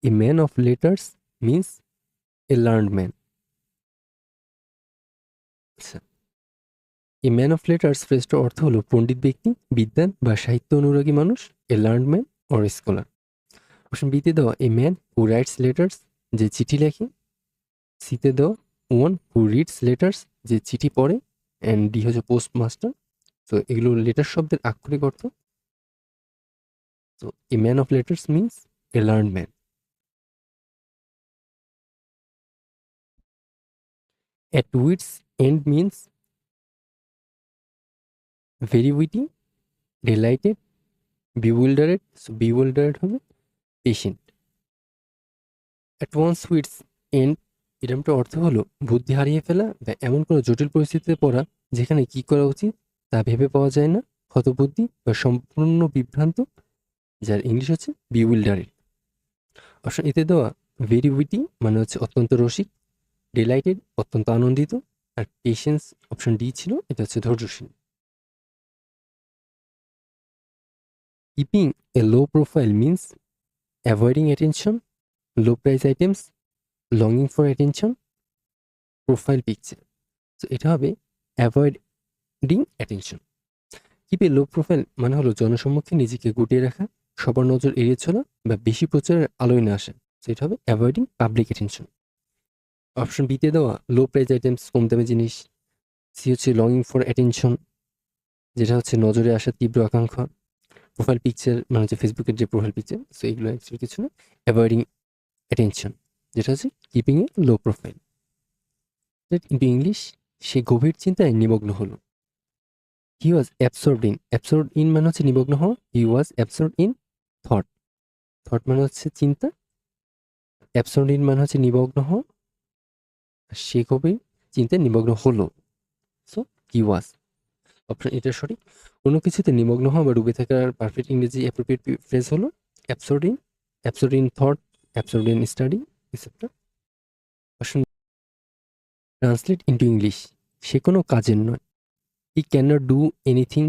A man of letters means a learned man. আচ্ছা, a man of letters ফ্রেজটার অর্থ হলো পণ্ডিত ব্যক্তি, বিদ্বান বা সাহিত্য অনুরাগী মানুষ, a learned man or scholar. Option বিতে দেওয়া a man who writes letters, যে চিঠি লেখে। সিতে দেওয়া ওয়ান হু রিডস লেটার্স, যে চিঠি পড়ে। অ্যান্ড ডি হচ্ছে পোস্ট মাস্টার। তো এগুলো লেটার শব্দের আক্ষরিক অর্থ। তো a man of letters means a learned man. At wits end means very witty, delighted, bewildered. So bewildered হবে patient. At once wits end এরমটা অর্থ হলো বুদ্ধি হারিয়ে ফেলা বা এমন কোনো জটিল পরিস্থিতিতে পড়া যেখানে কি করা উচিত তা ভেবে পাওয়া যায় না, হতবুদ্ধি বা সম্পূর্ণ বিভ্রান্ত, যার ইংলিশ হচ্ছে বিউইল্ডারেড। অপশন এতে দেওয়া ভেরি উইটি মানে হচ্ছে অত্যন্ত রসিক, ডিলাইটেড অত্যন্ত আনন্দিত, আর পেশেন্স অপশন ডি ছিল, এটা হচ্ছে ধৈর্যশীল। Keeping A low profile means avoiding attention, low price items, longing for attention, profile picture. তো এটা হবে অ্যাভয়েডিং অ্যাটেনশন। কিপ এ লো প্রোফাইল মানে হলো জনসম্মুখে নিজেকে গুটিয়ে রাখা, সবার নজর এড়িয়ে চলা বা বেশি প্রচারের আলোয় না আসা। তো এটা হবে অ্যাভয়েডিং পাবলিক অ্যাটেনশন। অপশন বিতে দেওয়া লো প্রাইস আইটেমস, কম দামি জিনিস। সি হচ্ছে লঙ্গিং ফর অ্যাটেনশন, যেটা হচ্ছে নজরে আসার তীব্র আকাঙ্ক্ষা। প্রোফাইল পিকচার মানে হচ্ছে ফেসবুকের যে প্রোফাইল পিকচার, সো এগুলো অ্যাকচুয়ালি কিছু না, অ্যাভয়েডিং অ্যাটেনশন, যেটা হচ্ছে কিপিং এ লো প্রোফাইল। ইন্টু ইংলিশ, সে গভীর চিন্তায় নিমগ্ন হলো। হি ওয়াজ অ্যাবসর্বড ইন, অ্যাবসর্বড ইন মানে হচ্ছে নিমগ্ন হওয়া। হি ওয়াজ অ্যাবসর্বড ইন থট, থট মানে হচ্ছে চিন্তা, অ্যাবসর্বড ইন মানে হচ্ছে নিমগ্ন হওয়া, সে গভীর চিন্তায় নিমগ্ন হলো। সো হি ওয়াজ অপশন এটা সঠিক। কোনো কিছুতে নিমগ্ন হওয়া বা ডুবে থাকার পারফেক্ট ইংরেজি অ্যাপ্রোপ্রিয়েট ফ্রেজ হলো absorbed in thought, absorbed in study, etcetera. Option translate into English, সে কোনো কাজের নয়। He can not do anything,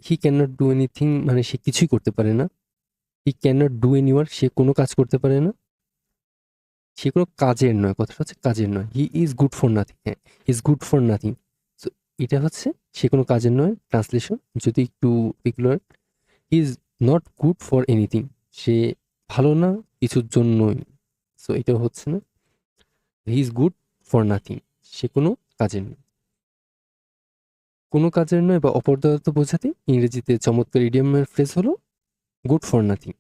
he can not do anything মানে সে কিছুই করতে পারে না। He can not do anywhere, সে কোনো কাজ করতে পারে না। সে কোনো কাজের নয়, কথাটা হচ্ছে কাজের নয়। He is good for nothing, হ্যাঁ, is good for nothing. So এটা হচ্ছে সে কোনো কাজের নয়। ট্রান্সলেশন যদি একটু regular, he is not good for anything, সে ভালো না কিছুর জন্যই। সো এটা হচ্ছে না, he is good for nothing, সে কোনো কাজের নয়। কোনো কাজের নয় বা অপরদার্থ বোঝাতে ইংরেজিতে চমৎকার ইডিয়মের ফ্রেজ হলো good for nothing.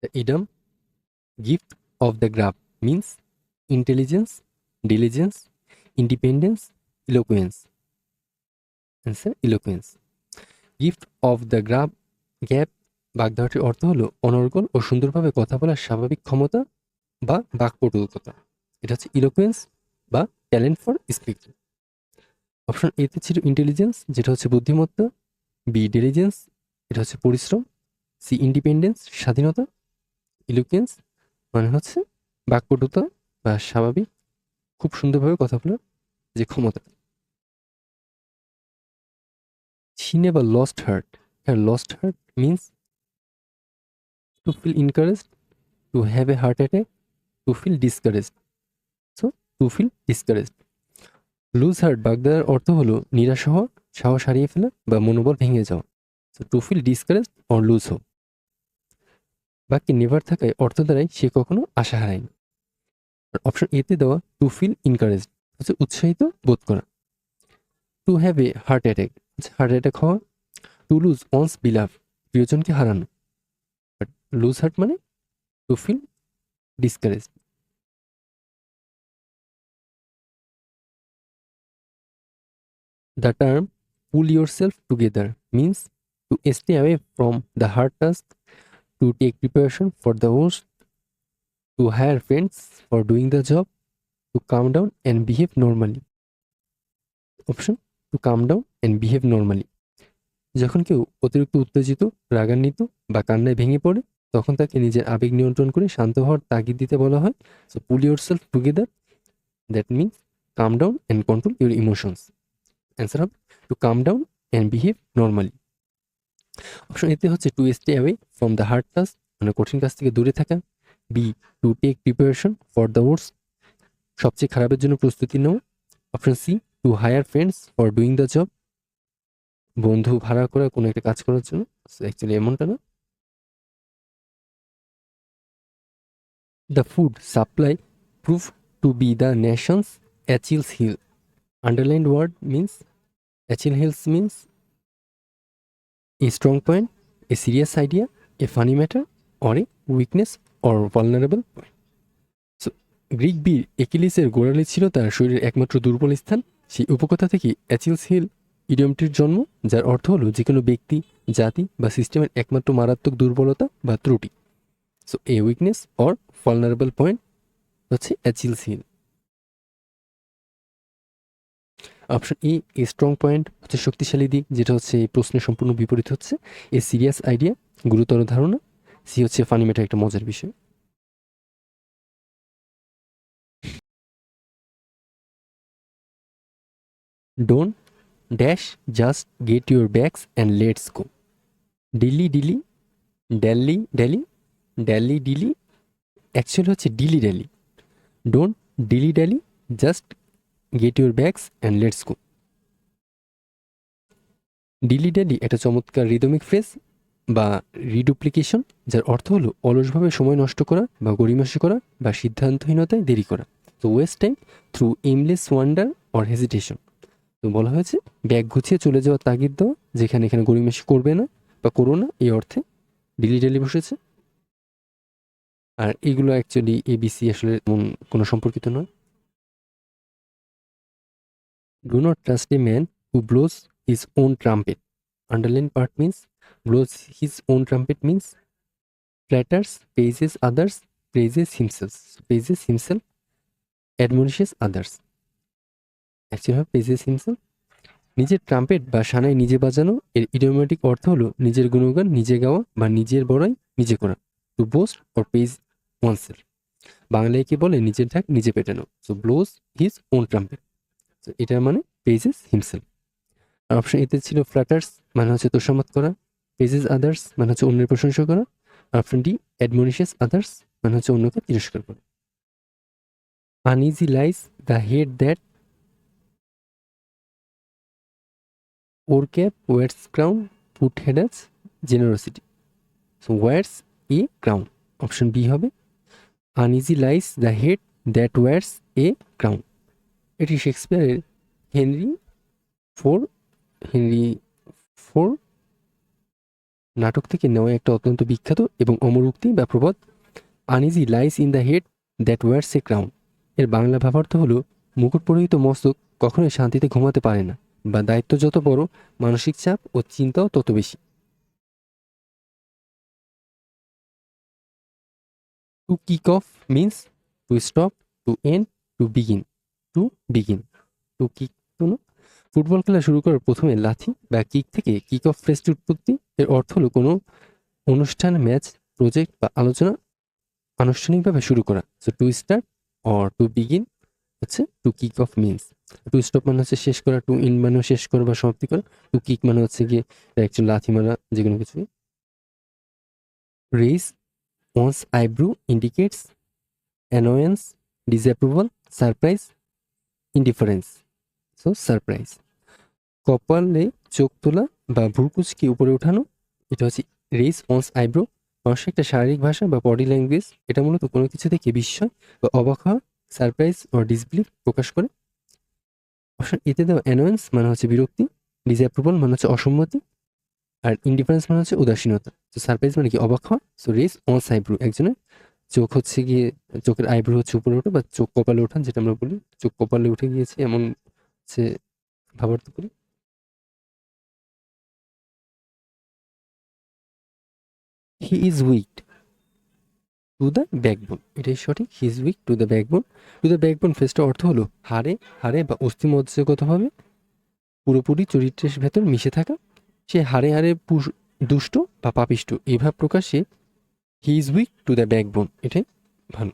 The idiom gift of the gab means intelligence, diligence, independence, eloquence. Answer eloquence. Gift of the gab বাগধারাটির অর্থ হলো অনর্গল ও সুন্দরভাবে কথা বলার স্বাভাবিক ক্ষমতা বা বাকপটুতা। এটা হচ্ছে ইলোকুয়েন্স বা ট্যালেন্ট ফর স্পিকিং। অপশন এতে ছিল ইন্টেলিজেন্স, যেটা হচ্ছে বুদ্ধিমত্তা। বি ডিলিজেন্স, এটা হচ্ছে পরিশ্রম। সি ইন্ডিপেন্ডেন্স, স্বাধীনতা। ইলোকুয়েন্স মানে হচ্ছে বাকপটুতা বা স্বাভাবিক খুব সুন্দরভাবে কথা বলার যে ক্ষমতা। She never lost heart. Her lost heart means to feel encouraged, to have a heart attack, to feel discouraged. So, to feel discouraged. Lose heart বাগদার অর্থ হলো নিরাশ হওয়া, সাহস হারিয়ে ফেলা বা মনোবল ভেঙে যাওয়া। So to feel discouraged or lose hope. বাক্যে নেভার থাকায় অর্থ দ্বারাই সে কখনো আশা হারায়নি। আর অপশন এতে দেওয়া টু ফিল ইনকারেজড হচ্ছে উৎসাহিত বোধ করা। To have a heart attack হচ্ছে হার্ট অ্যাটাক হওয়া। টু লুজ অনস বিলাভ প্রিয়জনকে হারানো। বাট লুজ হার্ট মানে to feel discouraged. The term pull yourself together means to stay away from the hard task, to take preparation for the worst, to hire friends for doing the job, to calm down and behave normally. Option to calm down and behave normally. যখন কেউ অতিরিক্ত উত্তেজিত, রাগান্বিত বা কান্নায় ভেঙে পড়ে, তখন তাকে নিজের আবেগ নিয়ন্ত্রণ করে শান্ত হওয়ার তাগিদ দিতে বলা হয়। সো পুল ইউর সেলফ together, that means calm down and control your emotions. Answer হবে to calm down and behave normally. Option এতে হচ্ছে to stay away from the hard task, মানে কঠিন কাজ থেকে দূরে থাকা। B, to take preparation for the worse, সবচেয়ে খারাপের জন্য প্রস্তুতি নেওয়া। Option C, to hire friends for doing the job, বন্ধু ভাড়া করা কোনো একটা কাজ করার জন্য। অ্যাকচুয়ালি এমনটা না। The food supply prove to be the nation's Achilles heel, underlined word means Achilles heels means a strong point, a serious idea, a funny matter, or a weakness or vulnerable point. So, Greek বীর একিলিসের গোড়ালি ছিল তার শরীরের একমাত্র দুর্বল স্থান। সেই উপকথা থেকে অ্যাচিলস হিল ইডিয়মটির জন্ম, যার অর্থ হলো যে কোনো ব্যক্তি, জাতি বা সিস্টেমের একমাত্র মারাত্মক দুর্বলতা বা ত্রুটি। So a weakness or vulnerable point হচ্ছে Achilles heel. Option E, a strong point হচ্ছে শক্তিশালী দিক, যেটা হচ্ছে এই প্রশ্নের সম্পূর্ণ বিপরীত হচ্ছে। এ সিরিয়াস আইডিয়া, গুরুতর ধারণা। সি হচ্ছে ফানি ম্যাটার, একটা মজার বিষয়। Don't dash just get your bags and let's go, dilly dilly, dally dally, dally dilly, actually হচ্ছে dilly dally. Don't dilly dally, just get your bags and let's go. Dilly dally একটা চমৎকার rhythmic phrase বা রিডুপ্লিকেশন, যার অর্থ হলো অলসভাবে সময় নষ্ট করা বা গড়িমসি করা বা সিদ্ধান্তহীনতায় দেরি করা। তো waste time through aimless wonder or hesitation. তো বলা হয়েছে ব্যাগ গুছিয়ে চলে যাওয়ার তাগিদ দেওয়া, যেখানে এখানে গড়িমসি করবে না বা করো না, এই অর্থে ডিলি ডেলি বসেছে। আর এগুলো অ্যাকচুয়ালি এবিসি আসলে কোনো সম্পর্কিত নয়। Do not trust A man who blows his own trumpet, underline part means blows his own trumpet means flatters, praises others, praises himself. Praises himself, admonishes others. Actually, praises himself. নিজের trumpet বা সানাই নিজে বাজানো এর idiomatic অর্থ হলো নিজের গুণগান নিজে গাওয়া বা নিজের বড়াই নিজে করা। To boast or praise oneself, বাংলায় কি বলে নিজের ঢাক নিজে পেটানো। So blows his own trumpet, এটার মানে প্রেজেস হিমসেলফ। আর অপশন এতে ছিল ফ্ল্যাটার্স, মানে হচ্ছে তোষামত করা। প্রেজেস আদার্স, মানে হচ্ছে অন্যের প্রশংসা করা। অপশন ডি, অ্যাডমনিশিয়াস আদার্স, মানে হচ্ছে অন্যকে তিরস্কার করা। Uneasy lies the head that o'ercap wears crown, put head as generosity. So wears a crown. Option B হবে uneasy lies the head that wears a crown. এটি শেক্সপিয়ারের হেনরি ফোর হেনরি ফোর নাটক থেকে নেওয়া একটা অত্যন্ত বিখ্যাত এবং অমর উক্তি বা প্রবাদ। Uneasy lies in the head that wears a crown, এর বাংলা ভাবার্থ হলো মুকুট পরিহিত মস্তক কখনোই শান্তিতে ঘুমাতে পারে না, বা দায়িত্ব যত বড় মানসিক চাপ ও চিন্তাও তত বেশি। To kick off means to stop, to end, to begin. To begin, to kick কোনো ফুটবল খেলা শুরু করার প্রথমে লাথি বা কিক থেকে কিক অফ ফ্রেজটি উৎপত্তি। এর অর্থ হলো কোনো অনুষ্ঠান, ম্যাচ, প্রজেক্ট বা আলোচনা আনুষ্ঠানিকভাবে শুরু করা। So to start or to begin হচ্ছে to kick off means. To stop মানে হচ্ছে শেষ করা, টু ইন মানে শেষ করা বা সমাপ্তি করা, টু কিক মানে হচ্ছে গিয়ে অ্যাকচুয়ালি লাথি মারা যে কোনো কিছু। Raise one's eyebrow indicates annoyance, disapproval, surprise, indifference. So surprise. কপালে চোখ তোলা বা ভ্রুকুচকে উপরে ওঠানো, এটা হচ্ছে রেইজ ওয়ান্স আইব্রো। মানুষের একটা শারীরিক ভাষা বা বডি ল্যাঙ্গুয়েজ, এটা মূলত কোনো কিছু থেকে বিস্ময় বা অবাক হওয়া, সারপ্রাইজ ও ডিসবিলিভ প্রকাশ করে। অপশন এতে দেওয়া অ্যানোয়েন্স মানে হচ্ছে বিরক্তি, ডিসঅ্যাপ্রুভাল মানে হচ্ছে অসম্মতি, আর ইনডিফারেন্স মানে হচ্ছে উদাসীনতা। তো সারপ্রাইজ মানে কি অবাক হওয়া। সো রেইজ ওয়ান্স আইব্রো, একজনের চোখ হচ্ছে গিয়ে চোখের আইব্রো হচ্ছে উপরে ওঠা বা চোখ কপালে ওঠান, যেটা আমরা বলি চোখ কপালে উঠে গিয়েছে এমন হচ্ছে ভাবার্থ করি। হি is weak to the backbone, এটাই সঠিক। হি is weak to the backbone. Two the backbone ফেসটা অর্থ হলো হাড়ে হাড়ে বা অস্থিমজ্জাগতভাবে পুরোপুরি চরিত্রের ভেতর মিশে থাকা। সে হাড়ে হাড়ে দুষ্ট বা পাপিষ্ট, এই ভাব প্রকাশে he is weak to the backbone, এটাই ভালো।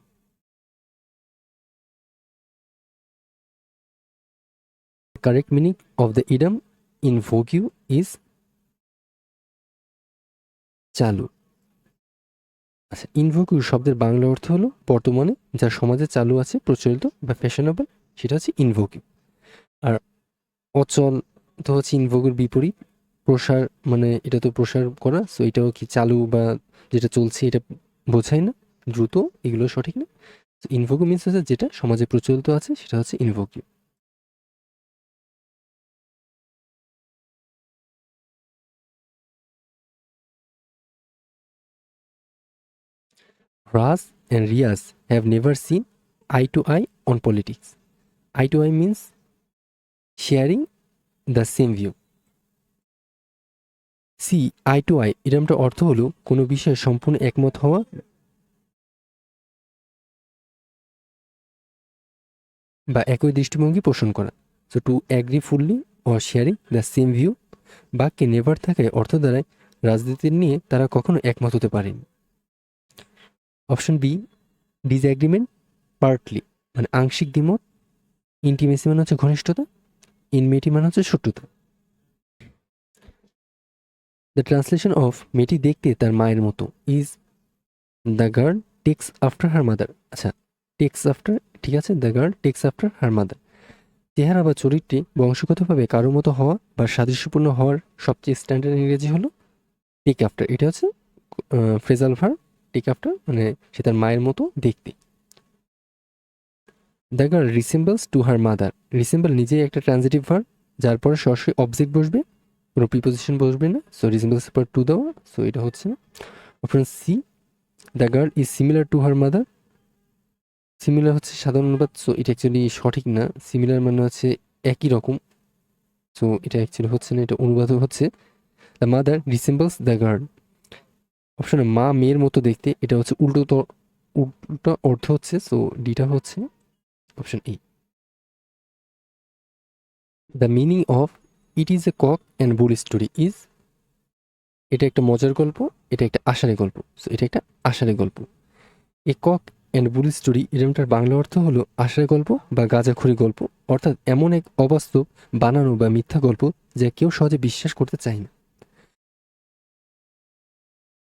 Correct meaning of the idiom in vogue you is চালু। আচ্ছা, ইনভোক ইউ শব্দের বাংলা অর্থ হলো বর্তমানে যা সমাজে চালু আছে, প্রচলিত বা ফ্যাশনেবল, সেটা হচ্ছে ইনভোক ইউ। আর অচল তো হচ্ছে ইনভোকের বিপরীত। প্রসার মানে এটা তো প্রসার করা, সো এটাও কি চালু বা যেটা চলছে এটা বোঝায় না, দ্রুত, এগুলো সঠিক না। ইনভোক মিনস হচ্ছে যেটা সমাজে প্রচলিত আছে সেটা হচ্ছে invoke. Ras and Riaz have never seen eye to eye on politics. Eye to eye means sharing the same view. See eye to eye এরমটা অর্থ হলো কোনো বিষয়ে সম্পূর্ণ একমত হওয়া বা একই দৃষ্টিভঙ্গি পোষণ করা। So two agree fully or sharing the same view বা কে নেভার থাকায় অর্থ দ্বারায় রাজনীতির নিয়ে তারা কখনো একমত হতে পারেনি। অপশন বি ডিসঅ্যাগ্রিমেন্ট পার্টলি মানে আংশিক দ্বিমত। ইন্টিমেসি মানে হচ্ছে ঘনিষ্ঠতা, ইনমেটি মানে হচ্ছে শত্রুতা। দ্য ট্রান্সলেশন অফ মেয়েটি দেখতে তার মায়ের মতো is the girl takes after her mother. আচ্ছা, টেক্স আফটার ঠিক আছে, the girl takes after her mother. চেহারা বা চরিত্রে বংশগতভাবে কারো মতো হওয়া বা সাদৃশ্যপূর্ণ হওয়ার সবচেয়ে স্ট্যান্ডার্ড ইংরেজি হলো টেক আফটার। এটা হচ্ছে ফ্রেজাল ভার। টেক আফটার মানে সে তার মায়ের মতো দেখতে। The girl resembles to her mother. Resemble নিজেই একটা ট্রানজিটিভ ভার, যার পরে সরাসরি অবজেক্ট বসবে, কোনো প্রিপোজিশন বসবে না। সো রিসেম্বলস পর টু দেওয়া, সো এটা হচ্ছে না। Option C the girl is similar to her mother. Similar হচ্ছে সাধারণ অনুবাদ, সো এটা অ্যাকচুয়ালি সঠিক না। সিমিলার মানে হচ্ছে একই রকম, সো এটা অ্যাকচুয়ালি হচ্ছে না, এটা অনুবাদও হচ্ছে the mother resembles the girl. অপশনে মা মেয়ের মতো দেখতে, এটা হচ্ছে উল্টো অর্থ হচ্ছে, সো ডিটা হচ্ছে option A. The meaning of it is a cock and bull story is, এটা একটা মজার গল্প, এটা একটা আষাঢ়ে গল্প। সো এটা একটা আষাঢ়ে গল্প। A cock and bull story এরমটার বাংলা অর্থ হলো আষাঢ়ে গল্প বা গাঁজাখুরি গল্প, অর্থাৎ এমন এক অবাস্তব, বানানো বা মিথ্যা গল্প যা কেউ সহজে বিশ্বাস করতে চায় না।